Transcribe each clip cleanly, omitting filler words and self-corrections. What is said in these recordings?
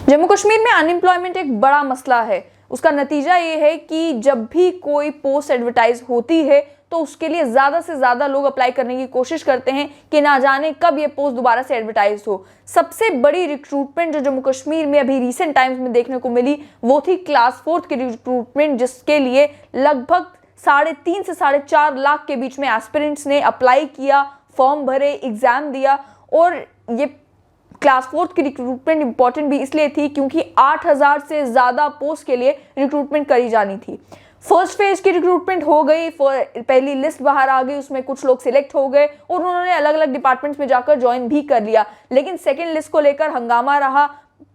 जम्मू कश्मीर में अनएम्प्लॉयमेंट एक बड़ा मसला है। उसका नतीजा ये है कि जब भी कोई पोस्ट एडवर्टाइज होती है तो उसके लिए ज़्यादा से ज़्यादा लोग अप्लाई करने की कोशिश करते हैं कि ना जाने कब ये पोस्ट दोबारा से एडवर्टाइज हो। सबसे बड़ी रिक्रूटमेंट जो जम्मू कश्मीर में अभी रिसेंट टाइम्स में देखने को मिली वो थी क्लास 4 की रिक्रूटमेंट, जिसके लिए लगभग 3.5 से 4.5 लाख के बीच में एस्पिरेंट्स ने अप्लाई किया, फॉर्म भरे, एग्जाम दिया। और ये क्लास 4 की रिक्रूटमेंट इंपॉर्टेंट भी इसलिए थी क्योंकि 8,000 से ज़्यादा पोस्ट के लिए रिक्रूटमेंट करी जानी थी। फर्स्ट फेज की रिक्रूटमेंट हो गई, पहली लिस्ट बाहर आ गई, उसमें कुछ लोग सिलेक्ट हो गए और उन्होंने अलग अलग डिपार्टमेंट्स में जाकर ज्वाइन भी कर लिया। लेकिन सेकेंड लिस्ट को लेकर हंगामा रहा,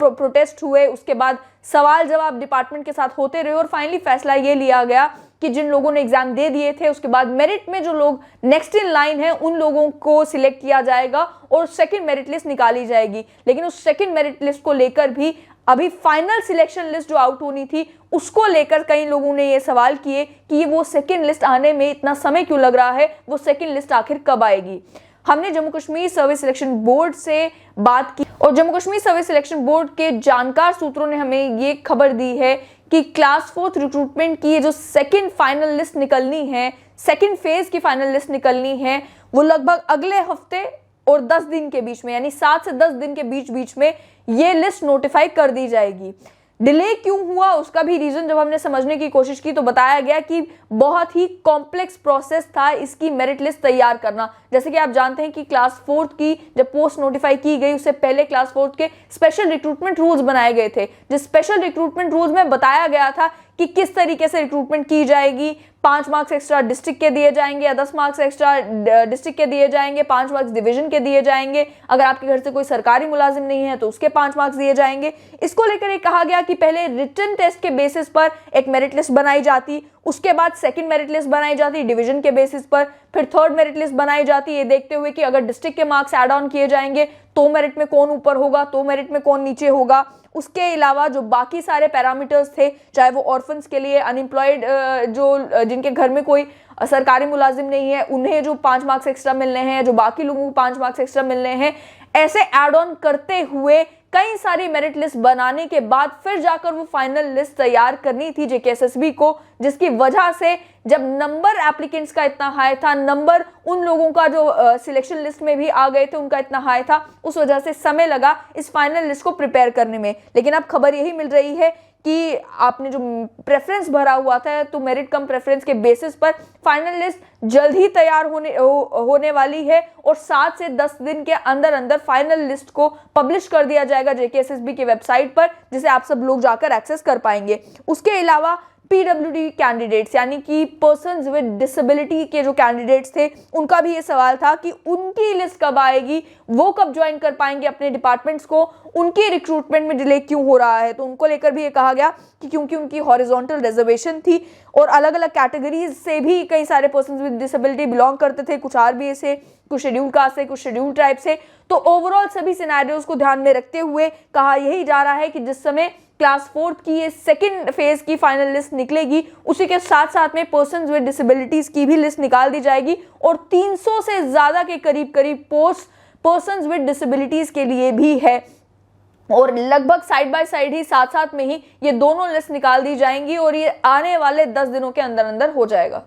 प्रोटेस्ट हुए, उसके बाद सवाल जवाब डिपार्टमेंट के साथ होते रहे और फाइनली फैसला ये लिया गया कि जिन लोगों ने एग्जाम दे दिए थे उसके बाद मेरिट में जो लोग नेक्स्ट इन लाइन है उन लोगों को सिलेक्ट किया जाएगा और सेकंड मेरिट लिस्ट निकाली जाएगी। लेकिन उस सेकंड मेरिट लिस्ट को लेकर भी अभी फाइनल सिलेक्शन लिस्ट जो आउट होनी थी उसको लेकर कई लोगों ने ये सवाल किए कि वो सेकंड लिस्ट आने में इतना समय क्यों लग रहा है, वो सेकंड लिस्ट आखिर कब आएगी। हमने Jammu Kashmir service selection board से बात की और Jammu Kashmir service selection board के जानकार सूत्रों ने हमें ये खबर दी है कि क्लास 4 रिक्रूटमेंट की जो सेकंड फाइनल लिस्ट निकलनी है, सेकंड फेज की फाइनल लिस्ट निकलनी है, वो लगभग अगले हफ्ते और 10 दिन के बीच में, यानी 7 से 10 दिन के बीच में ये लिस्ट नोटिफाई कर दी जाएगी। डिले क्यों हुआ उसका भी रीजन जब हमने समझने की कोशिश की तो बताया गया कि बहुत ही कॉम्प्लेक्स प्रोसेस था इसकी मेरिट लिस्ट तैयार करना। जैसे कि आप जानते हैं कि क्लास 4 की जब पोस्ट नोटिफाई की गई उससे पहले क्लास 4 के स्पेशल रिक्रूटमेंट रूल्स बनाए गए थे, जिस स्पेशल रिक्रूटमेंट रूल्स में बताया गया था कि किस तरीके से रिक्रूटमेंट की जाएगी। 5 मार्क्स एक्स्ट्रा डिस्ट्रिक्ट के दिए जाएंगे या 10 मार्क्स एक्स्ट्रा डिस्ट्रिक्ट के दिए जाएंगे, 5 मार्क्स डिवीजन के दिए जाएंगे। अगर आपके घर से कोई सरकारी मुलाजिम नहीं है तो उसके 5 मार्क्स दिए जाएंगे। इसको लेकर ये कहा गया कि पहले रिटन टेस्ट के बेसिस पर एक मेरिट लिस्ट बनाई जाती, उसके बाद सेकंड मेरिट लिस्ट बनाई जाती डिवीजन के बेसिस पर, फिर थर्ड मेरिट लिस्ट बनाई जाती ये देखते हुए कि अगर डिस्ट्रिक्ट के मार्क्स ऐड ऑन किए जाएंगे तो मेरिट में कौन ऊपर होगा, तो मेरिट में कौन नीचे होगा। उसके अलावा जो बाकी सारे पैरामीटर्स थे, चाहे वो ऑर्फन्स के लिए, अनएम्प्लॉयड जो जिनके घर में कोई सरकारी मुलाजिम नहीं है उन्हें जो 5 मार्क्स एक्स्ट्रा मिलने हैं, जो बाकी लोगों को 5 मार्क्स एक्स्ट्रा मिलने हैं, ऐसे ऐड ऑन करते हुए कई सारी मेरिट लिस्ट बनाने के बाद फिर जाकर वो फाइनल लिस्ट तैयार करनी थी जेकेएसएसबी को, जिसकी वजह से जब नंबर एप्लीकेंट्स का इतना हाई था, नंबर उन लोगों का जो सिलेक्शन लिस्ट में भी आ गए थे उनका इतना हाई था, उस वजह से समय लगा इस फाइनल लिस्ट को प्रिपेयर करने में। लेकिन अब खबर यही मिल रही है कि आपने जो प्रेफरेंस भरा हुआ था तो मेरिट कम प्रेफरेंस के बेसिस पर फाइनल लिस्ट जल्द ही तैयार होने वाली है और 7 से 10 दिन के अंदर अंदर फाइनल लिस्ट को पब्लिश कर दिया जाएगा जेकेएसएसबी के वेबसाइट पर, जिसे आप सब लोग जाकर एक्सेस कर पाएंगे। उसके अलावा पीडब्ल्यूडी कैंडिडेट्स यानी कि पर्सन्स विद डिसेबिलिटी के जो कैंडिडेट्स थे उनका भी ये सवाल था कि उनकी लिस्ट कब आएगी, वो कब ज्वाइन कर पाएंगे अपने डिपार्टमेंट्स को, उनकी रिक्रूटमेंट में डिले क्यों हो रहा है। तो उनको लेकर भी ये कहा गया कि क्योंकि उनकी हॉरिजॉन्टल रिजर्वेशन थी और अलग अलग कैटेगरीज से भी कई सारे पर्सन्स विद डिसेबिलिटी बिलोंग करते थे, कुछ आरबीए से, कुछ शेड्यूल कास्ट से, कुछ शेड्यूल ट्राइब से। तो ओवरऑल सभी सिनेरियोज को ध्यान में रखते हुए कहा यही जा रहा है कि जिस समय क्लास 4 की ये सेकंड फेज की फाइनल लिस्ट निकलेगी उसी के साथ साथ में पर्सन्स विद डिसेबिलिटीज की भी लिस्ट निकाल दी जाएगी और 300 से ज्यादा के करीब पोस्ट पर्सन्स विद डिसेबिलिटीज के लिए भी है और लगभग साइड बाय साइड ही साथ साथ में ही ये दोनों लिस्ट निकाल दी जाएंगी और ये आने वाले 10 दिनों के अंदर अंदर हो जाएगा।